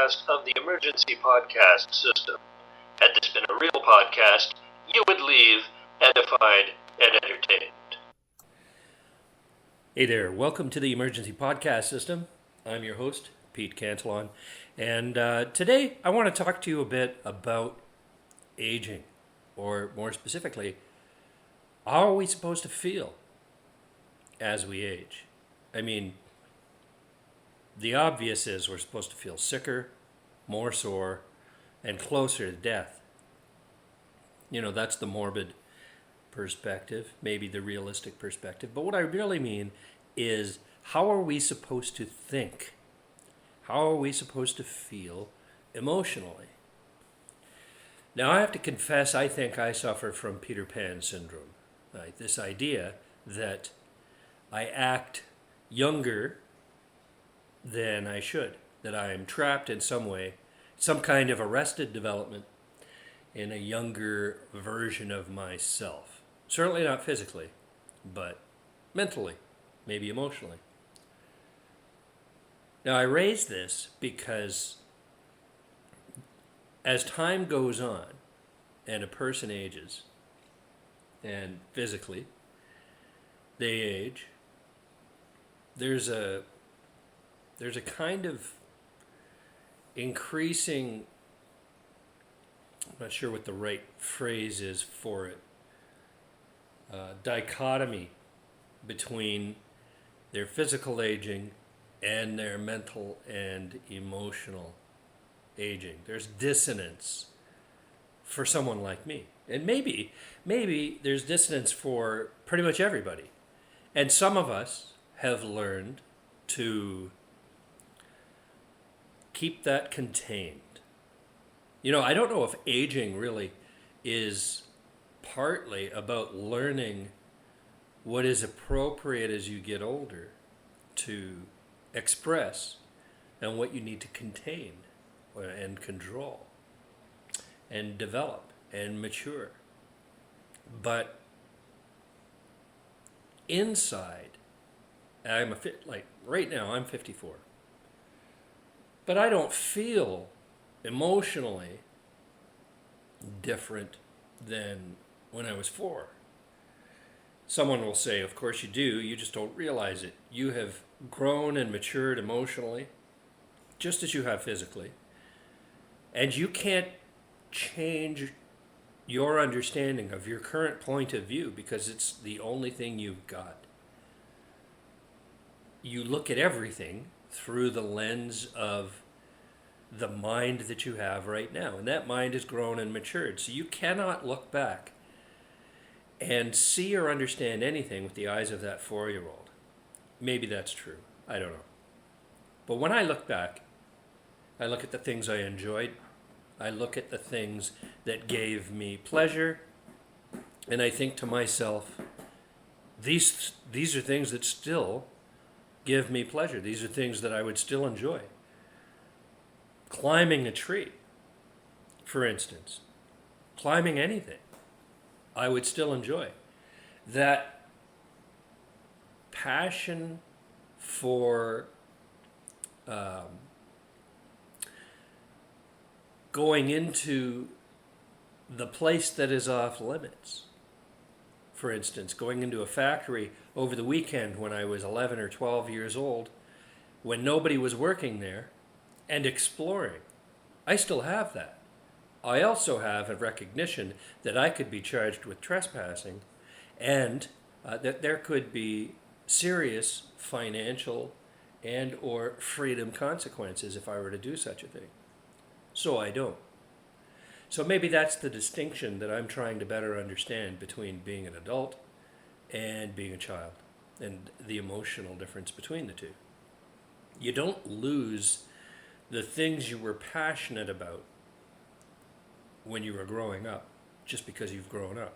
podcast of the Emergency Podcast System. Had this been a real podcast, you would leave edified and entertained. Hey there, welcome to the Emergency Podcast System. I'm your host, Pete Cantillon, and today I want to talk to you a bit about aging, or more specifically, how are we supposed to feel as we age? I mean, the obvious is we're supposed to feel sicker, more sore, and closer to death. You know, that's the morbid perspective, maybe the realistic perspective. But what I really mean is, how are we supposed to think? How are we supposed to feel emotionally? Now, I have to confess, I think I suffer from Peter Pan syndrome. Right? This idea that I act younger than I should, that I am trapped in some way, some kind of arrested development in a younger version of myself. Certainly not physically, but mentally, maybe emotionally. Now, I raise this because as time goes on and a person ages, and physically they age, there's a kind of increasing, I'm not sure what the right phrase is for it, dichotomy between their physical aging and their mental and emotional aging. There's dissonance for someone like me. And maybe there's dissonance for pretty much everybody. And some of us have learned to keep that contained. You know, I don't know if aging really is partly about learning what is appropriate as you get older to express and what you need to contain and control and develop and mature. But inside, right now I'm 54. But I don't feel emotionally different than when I was 4. Someone will say, of course you do, you just don't realize it. You have grown and matured emotionally, just as you have physically. And you can't change your understanding of your current point of view because it's the only thing you've got. You look at everything through the lens of the mind that you have right now. And that mind has grown and matured. So you cannot look back and see or understand anything with the eyes of that 4-year-old. Maybe that's true. I don't know. But when I look back, I look at the things I enjoyed. I look at the things that gave me pleasure. And I think to myself, these are things that still give me pleasure. These are things that I would still enjoy. Climbing a tree, for instance, climbing anything, I would still enjoy. That passion for going into the place that is off limits. For instance, going into a factory over the weekend when I was 11 or 12 years old, when nobody was working there, and exploring. I still have that. I also have a recognition that I could be charged with trespassing and that there could be serious financial and or freedom consequences if I were to do such a thing. So I don't. So maybe that's the distinction that I'm trying to better understand between being an adult and being a child, and the emotional difference between the two. You don't lose the things you were passionate about when you were growing up just because you've grown up.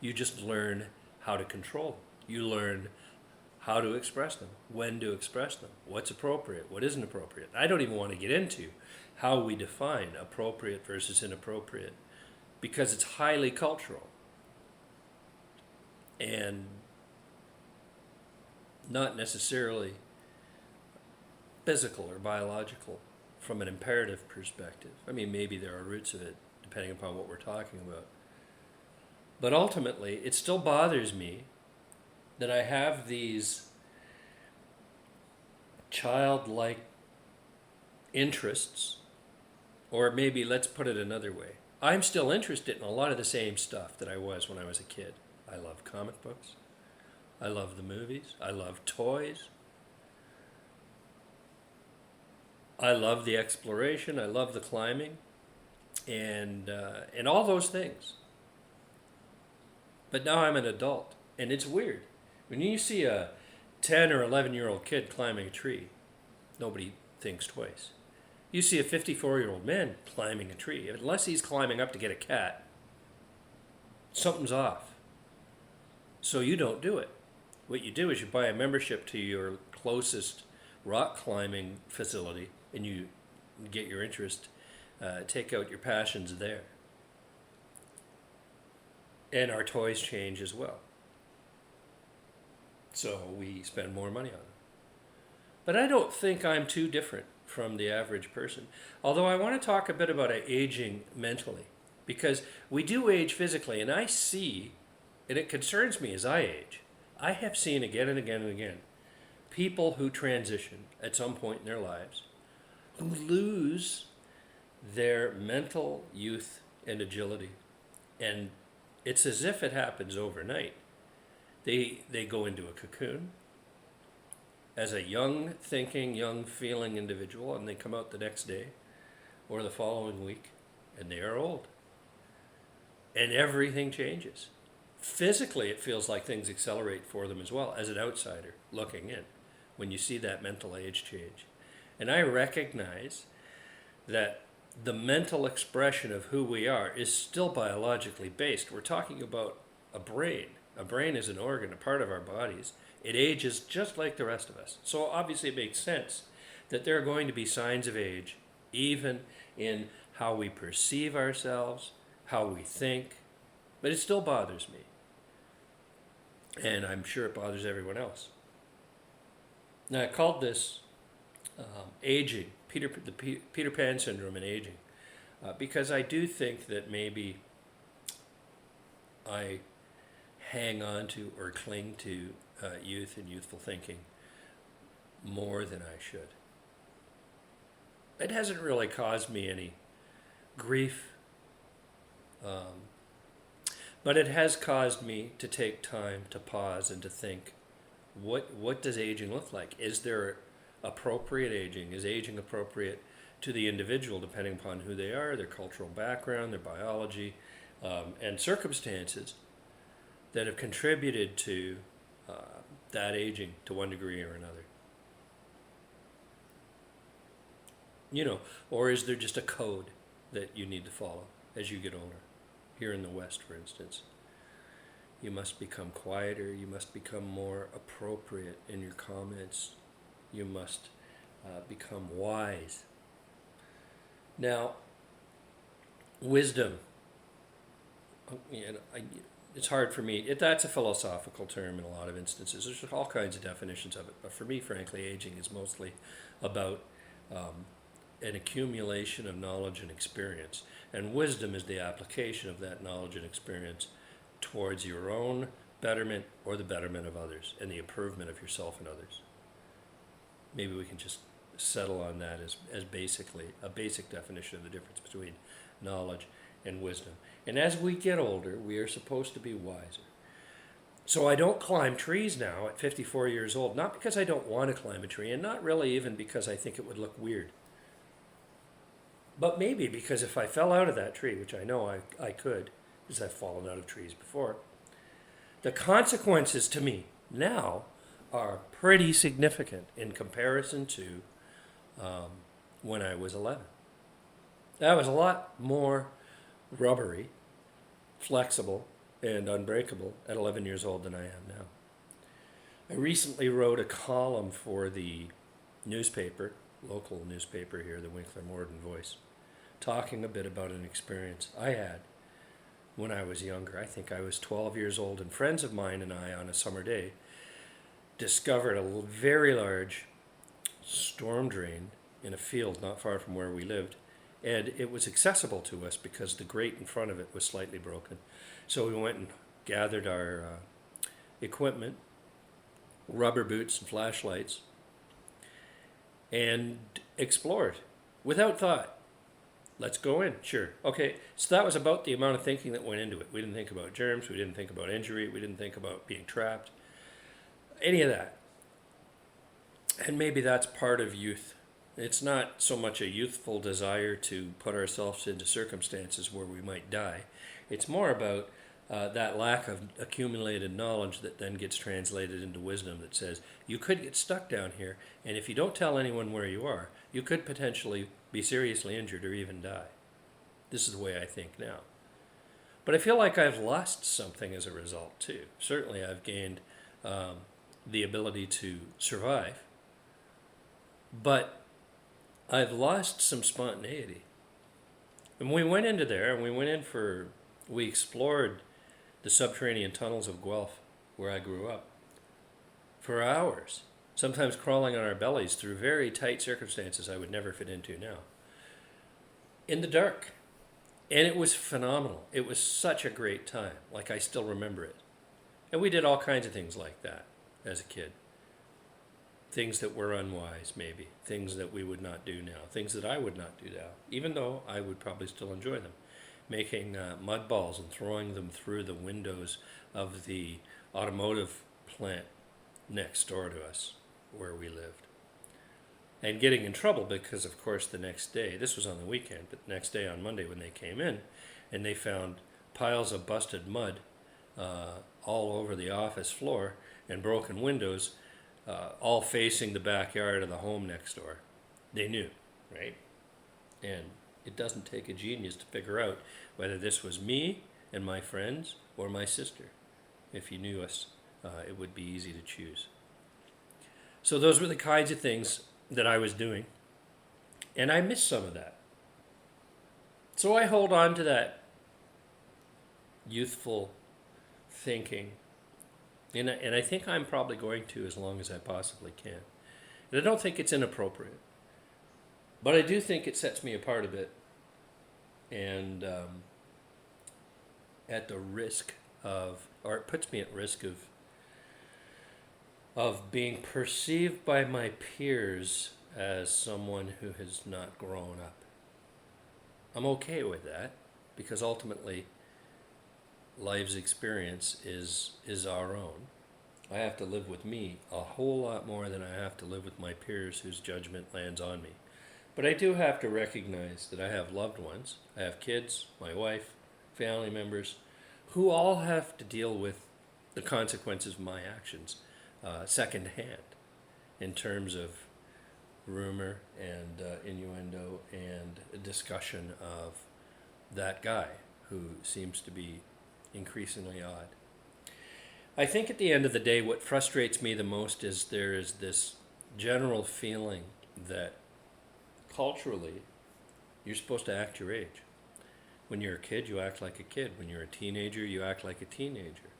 You just learn how to control them. You learn how to express them, when to express them, what's appropriate, what isn't appropriate. I don't even want to get into how we define appropriate versus inappropriate because it's highly cultural and not necessarily physical or biological from an imperative perspective. I mean, maybe there are roots of it, depending upon what we're talking about. But ultimately, it still bothers me that I have these childlike interests, or maybe let's put it another way. I'm still interested in a lot of the same stuff that I was when I was a kid. I love comic books. I love the movies. I love toys. I love the exploration. I love the climbing, and all those things. But now I'm an adult, and it's weird. When you see a 10 or 11-year-old kid climbing a tree, nobody thinks twice. You see a 54-year-old man climbing a tree, unless he's climbing up to get a cat, something's off. So you don't do it. What you do is you buy a membership to your closest rock climbing facility, and you get your interest, take out your passions there. And our toys change as well. So we spend more money on them. But I don't think I'm too different from the average person. Although I want to talk a bit about aging mentally. Because we do age physically, and I see, and it concerns me as I age, I have seen again and again and again people who transition at some point in their lives who lose their mental youth and agility. And it's as if it happens overnight. They go into a cocoon as a young thinking, young feeling individual, and they come out the next day or the following week, and they are old. And everything changes. Physically, it feels like things accelerate for them as well, as an outsider looking in, when you see that mental age change. And I recognize that the mental expression of who we are is still biologically based. We're talking about a brain. A brain is an organ, a part of our bodies. It ages just like the rest of us. So obviously it makes sense that there are going to be signs of age, even in how we perceive ourselves, how we think. But it still bothers me. And I'm sure it bothers everyone else. Now, I called this aging, the Peter Pan syndrome and aging, because I do think that maybe I hang on to or cling to youth and youthful thinking more than I should. It hasn't really caused me any grief, but it has caused me to take time to pause and to think, what does aging look like? Is there appropriate aging? Is aging appropriate to the individual depending upon who they are, their cultural background, their biology, and circumstances that have contributed to that aging to one degree or another? You know, or is there just a code that you need to follow as you get older? Here in the West, for instance, you must become quieter, you must become more appropriate in your comments, you must become wise. Now, wisdom, it's hard for me. That's a philosophical term in a lot of instances. There's all kinds of definitions of it. But for me, frankly, aging is mostly about an accumulation of knowledge and experience. And wisdom is the application of that knowledge and experience towards your own betterment or the betterment of others and the improvement of yourself and others. Maybe we can just settle on that as basically a basic definition of the difference between knowledge and wisdom. And as we get older, we are supposed to be wiser. So I don't climb trees now at 54 years old, not because I don't want to climb a tree, and not really even because I think it would look weird. But maybe because if I fell out of that tree, which I know I could, because I've fallen out of trees before, the consequences to me now are pretty significant in comparison to when I was 11. That was a lot more rubbery, flexible, and unbreakable at 11 years old than I am now. I recently wrote a column for the newspaper, local newspaper here, the Winkler Morden Voice, talking a bit about an experience I had when I was younger. I think I was 12 years old, and friends of mine and I, on a summer day, discovered a very large storm drain in a field not far from where we lived. And it was accessible to us because the grate in front of it was slightly broken. So we went and gathered our equipment, rubber boots and flashlights, and explored without thought. Let's go in. Sure. Okay. So that was about the amount of thinking that went into it. We didn't think about germs. We didn't think about injury. We didn't think about being trapped. Any of that. And maybe that's part of youth. It's not so much a youthful desire to put ourselves into circumstances where we might die. It's more about that lack of accumulated knowledge that then gets translated into wisdom that says, you could get stuck down here, and if you don't tell anyone where you are, you could potentially be seriously injured or even die. This is the way I think now. But I feel like I've lost something as a result too. Certainly I've gained the ability to survive, but I've lost some spontaneity. And we went into there, and we explored the subterranean tunnels of Guelph, where I grew up, for hours, sometimes crawling on our bellies through very tight circumstances I would never fit into now, in the dark. And it was phenomenal. It was such a great time, like I still remember it. And we did all kinds of things like that as a kid. Things that were unwise, maybe. Things that we would not do now. Things that I would not do now, even though I would probably still enjoy them. Making mud balls and throwing them through the windows of the automotive plant next door to us where we lived. And getting in trouble because, of course, the next day, this was on the weekend, but the next day on Monday when they came in, and they found piles of busted mud all over the office floor and broken windows, all facing the backyard of the home next door. They knew, right? And it doesn't take a genius to figure out whether this was me and my friends or my sister. If you knew us, it would be easy to choose. So those were the kinds of things that I was doing, and I miss some of that. So I hold on to that youthful thinking, and I think I'm probably going to as long as I possibly can. And I don't think it's inappropriate, but I do think it sets me apart a bit, and at the risk of, or it puts me at risk of being perceived by my peers as someone who has not grown up. I'm okay with that, because ultimately life's experience is our own. I have to live with me a whole lot more than I have to live with my peers whose judgment lands on me. But I do have to recognize that I have loved ones. I have kids, my wife, family members, who all have to deal with the consequences of my actions secondhand, in terms of rumor and innuendo and discussion of that guy who seems to be increasingly odd. I think at the end of the day, what frustrates me the most is there is this general feeling that culturally you're supposed to act your age. When you're a kid, you act like a kid. When you're a teenager, you act like a teenager.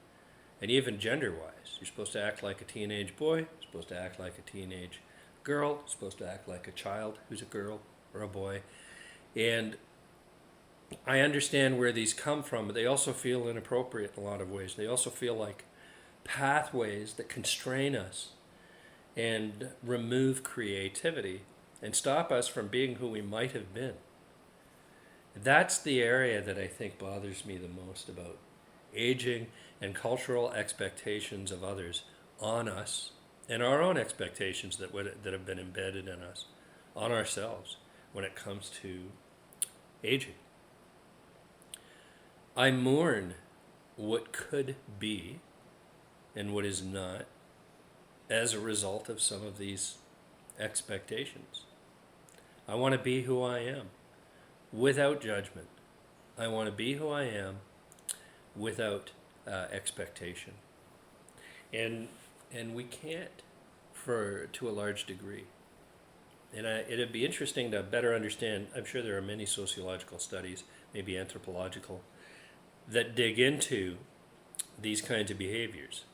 And even gender-wise, you're supposed to act like a teenage boy, you're supposed to act like a teenage girl, you're supposed to act like a child who's a girl or a boy. And I understand where these come from, but they also feel inappropriate in a lot of ways. They also feel like pathways that constrain us and remove creativity and stop us from being who we might have been. That's the area that I think bothers me the most about aging and cultural expectations of others on us, and our own expectations that have been embedded in us, on ourselves, when it comes to aging. I mourn what could be and what is not as a result of some of these expectations. I want to be who I am without judgment. I want to be who I am without expectation. And we can't to a large degree. And it'd be interesting to better understand. I'm sure there are many sociological studies, maybe anthropological, that dig into these kinds of behaviors.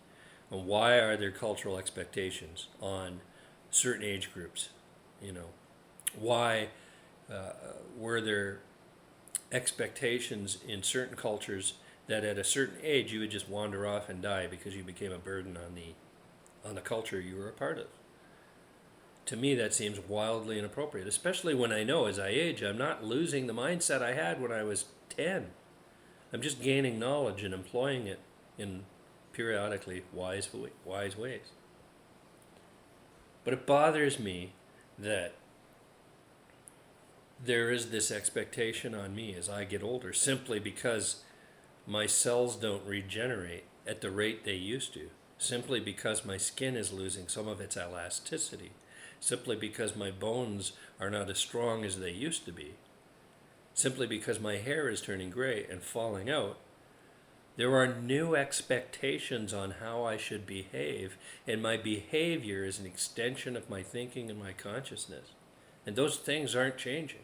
And why are there cultural expectations on certain age groups? You know, Why were there expectations in certain cultures that at a certain age you would just wander off and die because you became a burden on the culture you were a part of? To me, that seems wildly inappropriate, especially when I know as I age, I'm not losing the mindset I had when I was 10. I'm just gaining knowledge and employing it in periodically wise ways. But it bothers me that there is this expectation on me as I get older simply because my cells don't regenerate at the rate they used to, simply because my skin is losing some of its elasticity, simply because my bones are not as strong as they used to be, simply because my hair is turning gray and falling out. There are new expectations on how I should behave, and my behavior is an extension of my thinking and my consciousness. And those things aren't changing.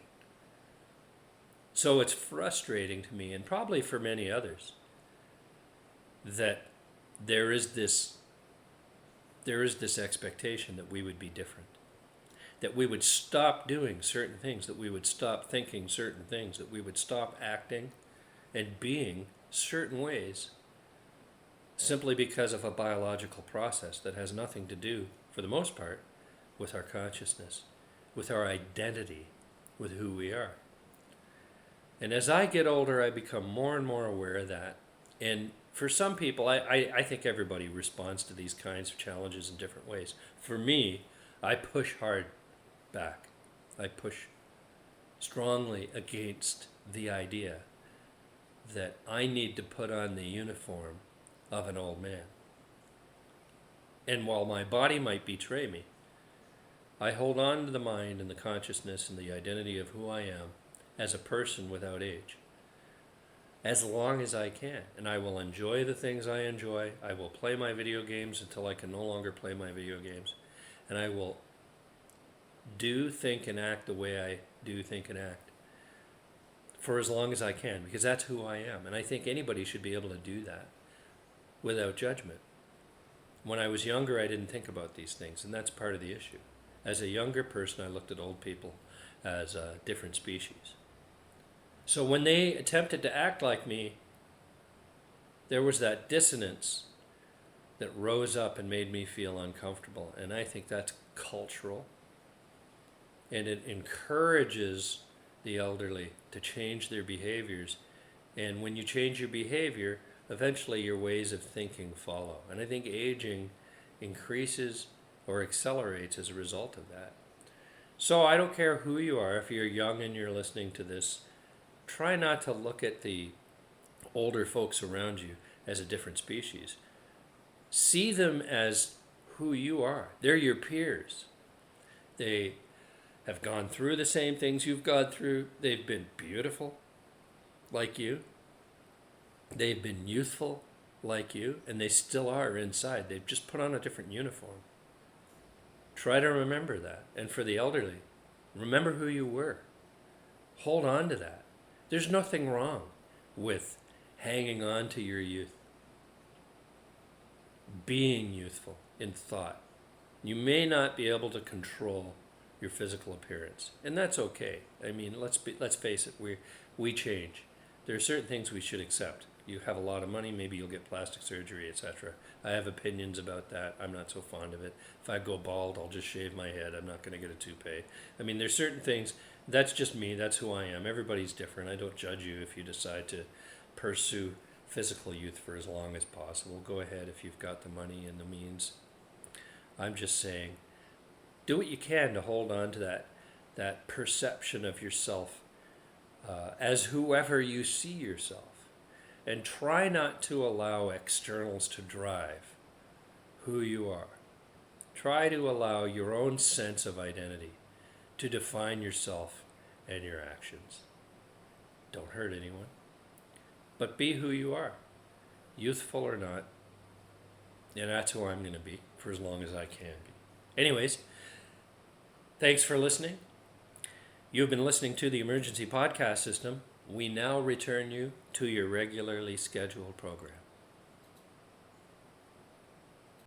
So it's frustrating to me, and probably for many others, that there is this expectation that we would be different, that we would stop doing certain things, that we would stop thinking certain things, that we would stop acting and being certain ways simply because of a biological process that has nothing to do, for the most part, with our consciousness, with our identity, with who we are. And as I get older, I become more and more aware of that. And for some people, I think everybody responds to these kinds of challenges in different ways. For me, I push hard back. I push strongly against the idea that I need to put on the uniform of an old man. And while my body might betray me, I hold on to the mind and the consciousness and the identity of who I am as a person without age, as long as I can. And I will enjoy the things I enjoy. I will play my video games until I can no longer play my video games. And I will do, think, and act the way I do, think, and act for as long as I can, because that's who I am. And I think anybody should be able to do that without judgment. When I was younger, I didn't think about these things, and that's part of the issue. As a younger person, I looked at old people as a different species. So when they attempted to act like me, there was that dissonance that rose up and made me feel uncomfortable. And I think that's cultural. And it encourages the elderly to change their behaviors. And when you change your behavior, eventually your ways of thinking follow. And I think aging increases or accelerates as a result of that. So I don't care who you are, if you're young and you're listening to this, try not to look at the older folks around you as a different species. See them as who you are. They're your peers. They have gone through the same things you've gone through. They've been beautiful like you. They've been youthful like you, and they still are inside. They've just put on a different uniform. Try to remember that. And for the elderly, remember who you were. Hold on to that. There's nothing wrong with hanging on to your youth, being youthful in thought. You may not be able to control your physical appearance, and that's okay. I mean, let's face it, we change. There are certain things we should accept. You have a lot of money, maybe you'll get plastic surgery, etc. I have opinions about that. I'm not so fond of it. If I go bald, I'll just shave my head. I'm not going to get a toupee. I mean, there's certain things. That's just me. That's who I am. Everybody's different. I don't judge you if you decide to pursue physical youth for as long as possible. Go ahead if you've got the money and the means. I'm just saying, do what you can to hold on to that perception of yourself as whoever you see yourself. And try not to allow externals to drive who you are. Try to allow your own sense of identity to define yourself and your actions. Don't hurt anyone, but be who you are, youthful or not. And that's who I'm going to be for as long as I can be. Anyways, thanks for listening. You've been listening to the Emergency Podcast System. We now return you to your regularly scheduled program.